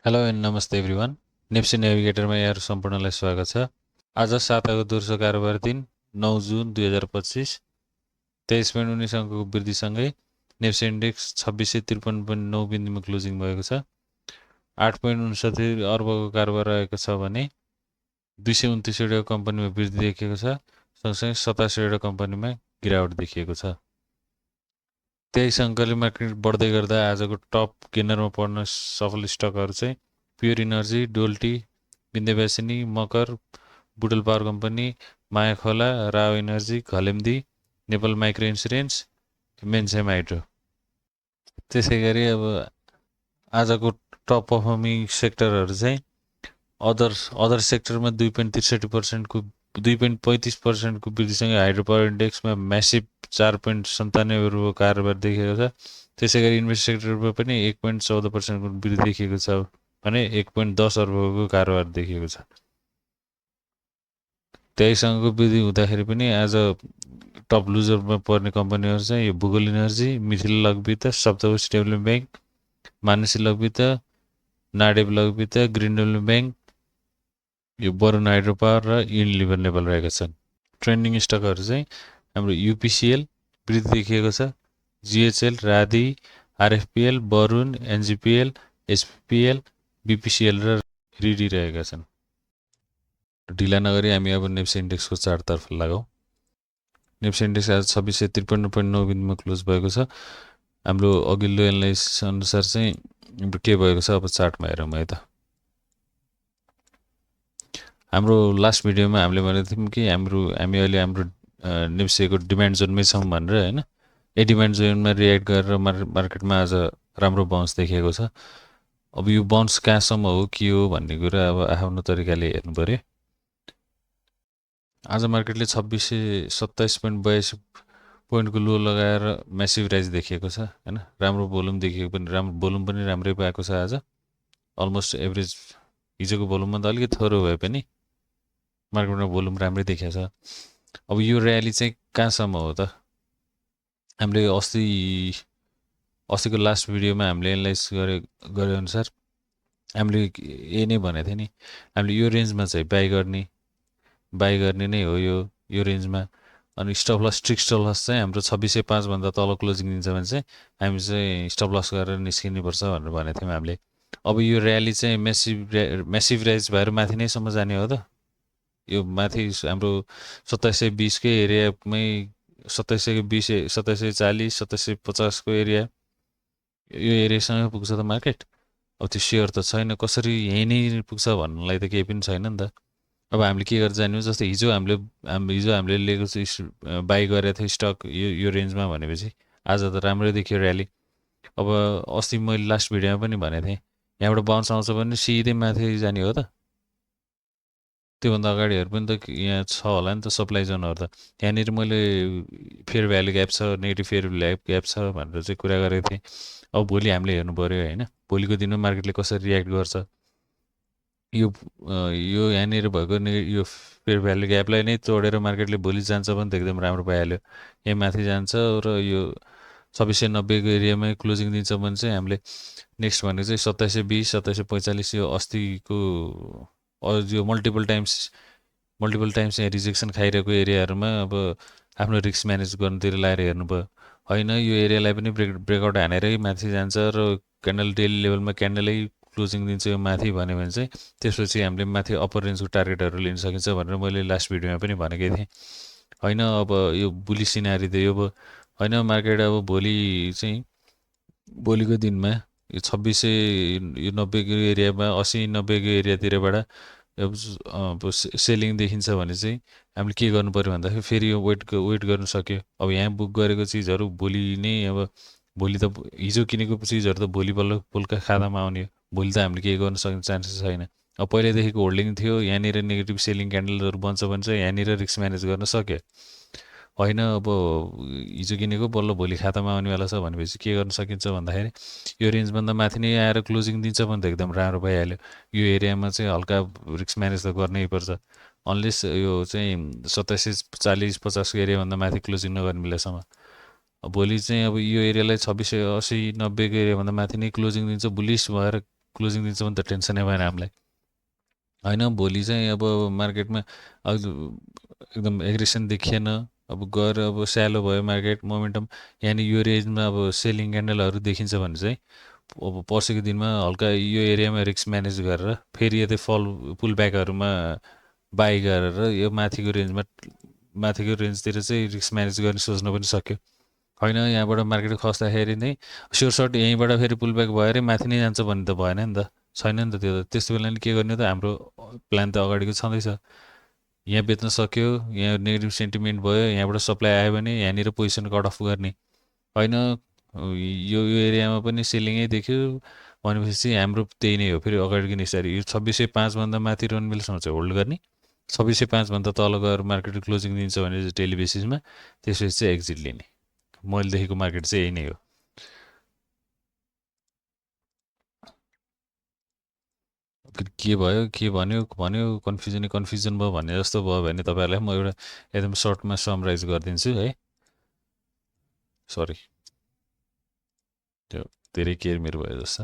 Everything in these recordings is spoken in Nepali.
हेलो एन्ड नमस्ते एभ्रिवान। नेप्सी नेभिगेटरमा यहाँ सम्पूर्णलाई स्वागत छ। आज साताको दोस्रो कारोबार दिन 9 जुन 2025 23.19 अङ्कको वृद्धिसँगै नेप्सी इन्डेक्स 2653.9 बिन्दुमा क्लोजिङ भएको छ। 8.69 अर्बको कारोबार रहेको छ भने 229वटा कम्पनीमा वृद्धि देखिएको छ, सँगसँगै 87वटा कम्पनीमा गिरावट देखिएको छ। 23 अङ्कले मार्केट बढ्दै गर्दा आजको टप गेनरमा पर्न सफल स्टकहरू चाहिँ pure energy, Dolti, Vindhyavasini, Makar, Butwal power company, Maya Khola, Rawa energy, Ghalemdi, Nepal micro insurance, मेन्सेम हाइड्रो। त्यसै गरी अब आजको टप पर्फर्मिङ सेक्टरहरू चाहिँ अदर सेक्टरमा 2.63%को 2.35%को वृद्धिसँगै हाइड्रो पावर इन्डेक्समा म्यासिभ 4.97 कारोबार देखिएको छ। त्यसै गरी इन्भेस्ट सेक्टरमा पनि 1.14%को वृद्धि देखिएको छ भने 1.10 अर्बको कारोबार देखिएको छ। 23 अङ्कको वृद्धि हुँदाखेरि पनि आज टप लुजरमा पर्ने कम्पनीहरू चाहिँ यो भूगोल इनर्जी, मिथिला लघुवित्त, सप्तकोशी डेभलपमेन्ट ब्याङ्क, मानसी लघुवित्त, नाडेब लघुवित्त, ग्रिन डेभलपमेन्ट ब्याङ्क, यो वरुण हाइड्रो पावर र युनिलिभर नेपाल रहेका छन्। ट्रेन्डिङ स्टकहरू चाहिँ हाम्रो युपिसिएल वृद्धि देखिएको छ, जिएचएल, राधी, आरएफपिएल, वरुण, एनजिपिएल, एसपिपिएल, बिपिसिएल र रिडी रहेका छन्। ढिला नगरी हामी अब नेप्सी इन्डेक्सको चार्टतर्फ लगाउँ। नेप्सी इन्डेक्स आज 2653.9 बिन्दुमा क्लोज भएको छ। हाम्रो अघिल्लो एनालाइसिस अनुसार चाहिँ के भएको छ अब चार्टमा हेरौँ है त। हाम्रो लास्ट भिडियोमा हामीले भनेको थियौँ कि हामी अहिले हाम्रो नेप्सीको डिमान्ड जोनमै छौँ भनेर होइन। यो डिमान्ड जोनमा रियाक्ट गरेर मार्केटमा आज राम्रो बाउन्स देखिएको छ। अब यो बाउन्स कहाँसम्म हो के हो भन्ने कुरा अब आफ्नो तरिकाले हेर्नु पऱ्यो। आज मार्केटले 2627.82 पोइन्टको लो लगाएर म्यासिभ राइज देखिएको छ होइन। राम्रो भोल्युम देखिएको पनि भोल्युम पनि राम्रै पाएको छ आज। अलमोस्ट एभरेज हिजोको भोल्युमभन्दा अलिकति थोरै भए पनि मार्केटमा भोल्युम राम्रै देखिएको छ। अब यो र्याली चाहिँ कहाँसम्म हो त? हामीले अस्तिको लास्ट भिडियोमा हामीले एनालाइज गरे अनुसार हामीले यही नै भनेको थियो नि, हामीले यो रेन्जमा चाहिँ बाई गर्ने नै हो यो रेन्जमा। अनि stop loss strict stop loss चाहिँ हाम्रो 2605 भन्दा तल क्लोजिङ दिन्छ भने चाहिँ हामी चाहिँ स्टप लस गरेर निस्किनुपर्छ भनेर भनेको थियौँ हामीले। अब यो र्याली चाहिँ म्यासिभ राइज भएर माथि नैसम्म जाने हो त? यो माथि हाम्रो 2720कै एरियामै 2720, 2740, 2750को एरिया, यो एरियासँग पुग्छ त मार्केट? अब त्यो सेयर त छैन, कसरी यहीँ नै पुग्छ भन्नलाई त केही पनि छैन नि त। अब हामीले के गरेर जाने हो? जस्तै हिजो हामीले लिएको बाई गरेको थियो स्टक यो रेन्जमा भनेपछि आज त राम्रै देखियो र्याली। अब अस्ति मैले लास्ट भिडियोमा पनि भनेको थिएँ, यहाँबाट बाउन्स आउँछ भने सिधै माथि जाने हो त। त्योभन्दा अगाडिहरू पनि त यहाँ छ होला नि त सप्लाई जोनहरू त। यहाँनिर मैले फेयर भ्यालु ग्याप छ, नेगेटिभ फेयर भ्यालु ग्याप छ भनेर चाहिँ कुरा गरेको थिएँ। अब भोलि हामीले हेर्नु पऱ्यो होइन, भोलिको दिनमा मार्केटले कसरी रियाक्ट गर्छ। यो यहाँनिर भएको यो फेयर भ्यालु ग्यापलाई नै तोडेर मार्केटले भोलि जान्छ भने त एकदम राम्रो पाइहाल्यो। यहाँ माथि जान्छ र यो 2690को एरियामै क्लोजिङ दिन्छ भने चाहिँ हामीले नेक्स्ट भनेको चाहिँ 2720, 2745 यो अस्तिको यो मल्टिपल टाइम्स यहाँ रिजेक्सन खाइरहेको एरियाहरूमा अब आफ्नो रिस्क म्यानेज गर्नुतिर लाएर हेर्नु भयो। होइन यो एरियालाई पनि ब्रेकआउट हानेरै माथि जान्छ र क्यान्डल डेली लेभलमा क्यान्डलै क्लोजिङ दिन्छ यो माथि भन्यो भने चाहिँ त्यसपछि हामीले माथि अप्पर रेन्जको टार्गेटहरू लिन सकिन्छ भनेर मैले लास्ट भिडियोमा पनि भनेकै थिएँ होइन। अब यो बुली सिनारी त यो होइन, मार्केट अब भोलिको दिनमा यो 2690को एरियामा 80-90को एरियातिरबाट अब सेलिङ देखिन्छ भने चाहिँ हामीले के गर्नु पऱ्यो भन्दाखेरि फेरि यो वेट गर्नु सक्यो। अब यहाँ बुक गरेको चिजहरू भोलि नै अब भोलि त हिजो किनेको चिजहरू त भोलि बेलुका खातामा आउने हो। भोलि त हामीले केही गर्न सक्ने चान्सेस छैन। अब पहिल्यैदेखिको होल्डिङ थियो, यहाँनिर नेगेटिभ सेलिङ क्यान्डलहरू बन्छ भने चाहिँ यहाँनिर रिस्क म्यानेज गर्न सक्यो। होइन अब हिजो किनेको बल्ल भोलि खातामा आउनेवाला छ भनेपछि के गर्न सकिन्छ भन्दाखेरि यो रेन्जभन्दा माथि नै आएर क्लोजिङ दिन्छ भने त एकदम राम्रो भइहाल्यो। यो एरियामा चाहिँ हल्का रिस्क म्यानेज त गर्नै पर्छ, अनलेस यो चाहिँ 2740-50को एरियाभन्दा माथि क्लोजिङ नगर्ने बेलासम्म। भोलि चाहिँ अब यो एरियालाई 2680-90को एरियाभन्दा माथि नै क्लोजिङ दिन्छ बुलिस भएर क्लोजिङ दिन्छ भने त टेन्सनै भएन हामीलाई होइन भोलि चाहिँ अब मार्केटमा अब एकदम एग्रेसन देखिएन अब गएर अब स्यालो भयो मार्केट मोमेन्टम यहाँनिर यो रेन्जमा अब सेलिङ क्यान्डलहरू देखिन्छ भने चाहिँ अब पर्सिको दिनमा हल्का यो एरियामा रिस्क म्यानेज गरेर फेरि यतै फल पुल ब्याकहरूमा बाई गरेर यो माथिको रेन्जतिर चाहिँ रिस्क म्यानेज गर्ने सोच्न पनि सक्यो होइन यहाँबाट मार्केट खस्दाखेरि नै स्योर सर्ट यहीँबाट फेरि पुल ब्याक भएर माथि नै जान्छ भन्ने त भएन नि त छैन नि त त्यो त त्यस्तो बेला नि के गर्ने त हाम्रो प्लान त अगाडिको छँदैछ यहाँ बेच्न सक्यो यहाँ नेगेटिभ सेन्टिमेन्ट भयो यहाँबाट सप्लाई आयो भने यहाँनिर पोजिसन कट अफ गर्ने होइन यो एरियामा पनि सेलिङै देख्यो भनेपछि हाम्रो त्यही नै हो फेरि अगाडिको निस्तारी यो 2605 माथि रनमिलसम्म चाहिँ होल्ड गर्ने 2605 तल गएर मार्केट क्लोजिङ दिन्छ भने चाहिँ डेली बेसिसमा त्यसपछि चाहिँ एक्जिट लिने मैले देखेको मार्केट चाहिँ यही नै हो के भयो के भन्यो भन्यो कन्फ्युजन भयो भन्ने जस्तो भयो भने तपाईँहरूलाई म एउटा एकदम सर्टमा समराइज गरिदिन्छु है सरी त्यो धेरै केयर मेरो भयो जस्तो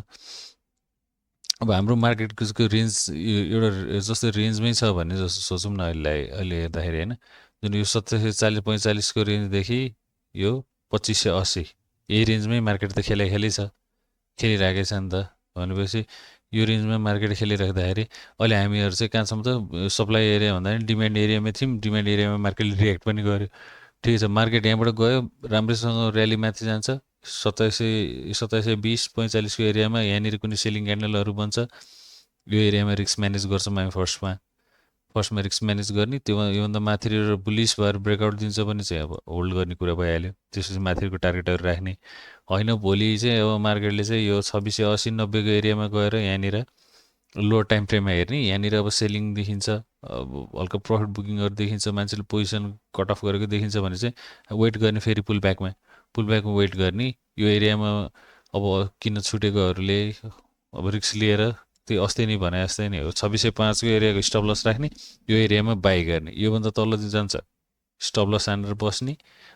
अब हाम्रो मार्केटको रेन्ज एउटा जस्तो रेन्जमै छ भन्ने जस्तो सोचौँ न अहिले हेर्दाखेरि होइन जुन यो 2740-45को रेन्जदेखि यो 2580 यही रेन्जमै मार्केट त खेलै छ खेलिरहेकै छ नि त भनेपछि यो रेन्जमा मार्केट खेलिराख्दाखेरि अहिले हामीहरू चाहिँ कहाँसम्म त सप्लाई एरिया भन्दा पनि डिमान्ड एरियामै थियौँ डिमान्ड एरियामा मार्केटले रियाक्ट पनि गर्यो ठिकै छ मार्केट यहाँबाट गयो राम्रैसँग ऱ्याली माथि जान्छ 2720-45को एरियामा यहाँनिर कुनै सेलिङ क्यान्डलहरू बन्छ यो एरियामा रिस्क म्यानेज गर्छौँ हामी फर्स्टमा रिस्क म्यानेज गर्ने योभन्दा माथि बुलिस भएर ब्रेकआउट दिन्छ भने चाहिँ अब होल्ड गर्ने कुरा भइहाल्यो त्यसपछि माथिको टार्गेटहरू राख्ने होइन भोलि चाहिँ अब मार्केटले चाहिँ यो 2680-90को एरियामा गएर यहाँनिर लो टाइम फ्रेममा हेर्ने यहाँनिर अब सेलिङ देखिन्छ अब हल्का प्रफिट बुकिङहरू देखिन्छ मान्छेले पोजिसन कट अफ गरेको देखिन्छ भने चाहिँ वेट गर्ने फेरि पुल ब्याकमा वेट गर्ने यो एरियामा अब किन छुटेकोहरूले अब रिक्स लिएर त्यो अस्ति नै भने जस्तै नै हो 2605को एरियाको स्टप लस राख्ने यो एरियामा बाई गर्ने योभन्दा तल जान्छ स्टप लस हानेर बस्ने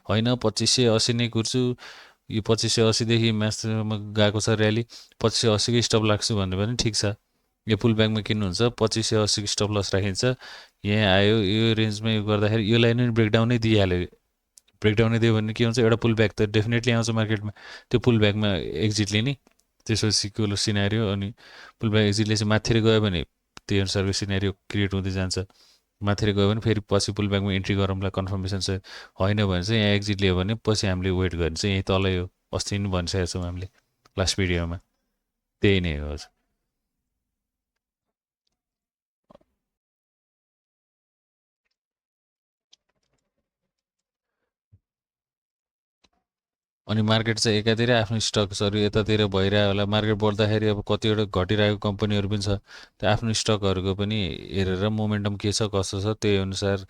होइन 2580 नै कुर्छु यो 2580देखि माथिसम्म गएको छ ऱ्याली 2580कै स्टप लाग्छु भन्ने पनि ठिक छ यो पुल ब्याकमा किन्नुहुन्छ 2580को स्टप लस राखिन्छ यहाँ आयो यो रेन्जमा यो गर्दाखेरि यो लाइन पनि ब्रेकडाउनै दिइहाल्यो ब्रेकडाउनै दियो भने के हुन्छ एउटा पुल ब्याक त डेफिनेटली आउँछ मार्केटमा त्यो पुल ब्याकमा एक्जिट लिने त्यसपछि सिनारियो अनि पुल ब्याक एक्जिटले चाहिँ माथितिर गयो भने त्यही अनुसारको सिनारियो क्रिएट हुँदै जान्छ माथितिर गयो भने फेरि पछि पुल ब्याकमा इन्ट्री गरौँला कन्फर्मेसन चाहिँ होइन भने चाहिँ यहाँ एक्जिट लियो भने पछि हामीले वेट गर्ने चाहिँ यहीँ तलै हो अस्ति पनि भनिसकेको छौँ हामीले लास्ट भिडियोमा त्यही नै हो हजुर अनि मार्केट चाहिँ एकातिर आफ्नो स्टक्सहरू यतातिर भइरहेको होला मार्केट बढ्दाखेरि अब कतिवटा घटिरहेको कम्पनीहरू पनि छ त्यो आफ्नो स्टकहरूको पनि हेरेर मोमेन्टम के छ कस्तो छ त्यही अनुसार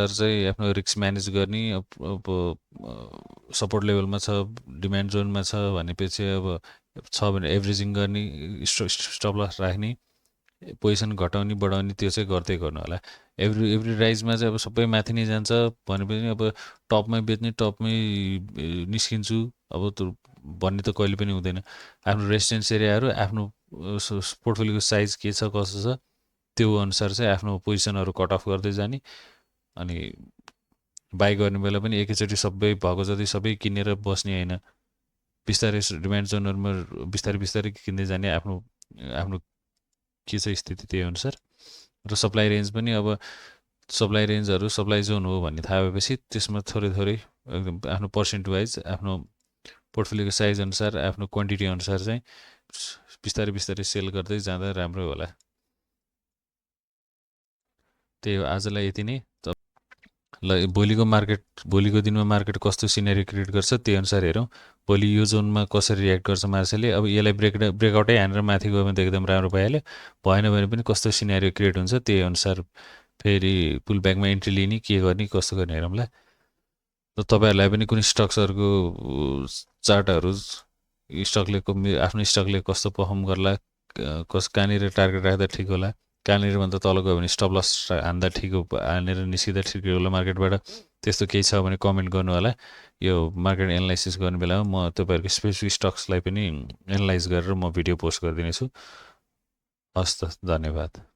चाहिँ आफ्नो रिस्क म्यानेज गर्ने अब सपोर्ट लेभलमा छ डिमान्ड जोनमा छ भनेपछि अब छ भने एभरेजिङ गर्ने स्टप लस राख्ने पोजिसन घटाउने बढाउने त्यो चाहिँ गर्दै गर्नु होला एभ्री राइजमा चाहिँ अब सबै माथि नै जान्छ भनेपछि अब टपमै बेच्ने टपमै निस्किन्छु अब त्यो भन्ने त कहिले पनि हुँदैन आफ्नो रेसिडेन्स एरियाहरू आफ्नो पोर्टफोलियोको साइज के छ कसो छ त्यो अनुसार चाहिँ आफ्नो पोजिसनहरू कट अफ गर्दै जाने अनि बाई गर्ने बेला पनि एकैचोटि सबै भएको जति सबै किनेर बस्ने होइन बिस्तारै डिमान्ड जोनहरूमा बिस्तारै किन्दै जाने आफ्नो आफ्नो के छ स्थिति त्यही अनुसार र सप्लाई रेन्ज पनि अब सप्लाई जोन हो भन्ने थाहा भएपछि त्यसमा थोरै एकदम आफ्नो पर्सेन्ट वाइज आफ्नो पोर्टफोलियोको साइज अनुसार आफ्नो क्वान्टिटी अनुसार चाहिँ बिस्तारै सेल गर्दै जाँदा राम्रो होला त्यही हो आजलाई यति नै ल भोलिको दिनमा मार्केट कस्तो सिनेरियो क्रिएट गर्छ त्यही अनुसार हेरौँ भोलि यो जोनमा कसरी रियाक्ट गर्छ मार्सेलले अब यसलाई ब्रेकआउटै हानेर माथि गयो भने त एकदम राम्रो भइहाल्यो भएन भने पनि कस्तो सिनेरियो क्रिएट हुन्छ त्यही अनुसार फेरि पुल ब्याकमा इन्ट्री लिने के गर्ने कस्तो गर्ने हेरौँला र तपाईँहरूलाई पनि कुनै स्टक्सहरूको चार्टहरू आफ्नो स्टकले कस्तो पर्फर्म गर्ला कहाँनिर टार्गेट राख्दा ठिक होला कहाँनिरभन्दा तल गयो भने स्टप लस हान्दा ठिक हो, हानेर निस्किँदा ठिक होला मार्केटबाट। त्यस्तो केही छ भने कमेन्ट गर्नु होला। यो मार्केट एनालाइसिस गर्ने बेलामा म तपाईँहरूको स्पेसिफिक स्टक्सलाई पनि एनालाइज गरेर म भिडियो पोस्ट गरिदिनेछु। हस् त, धन्यवाद।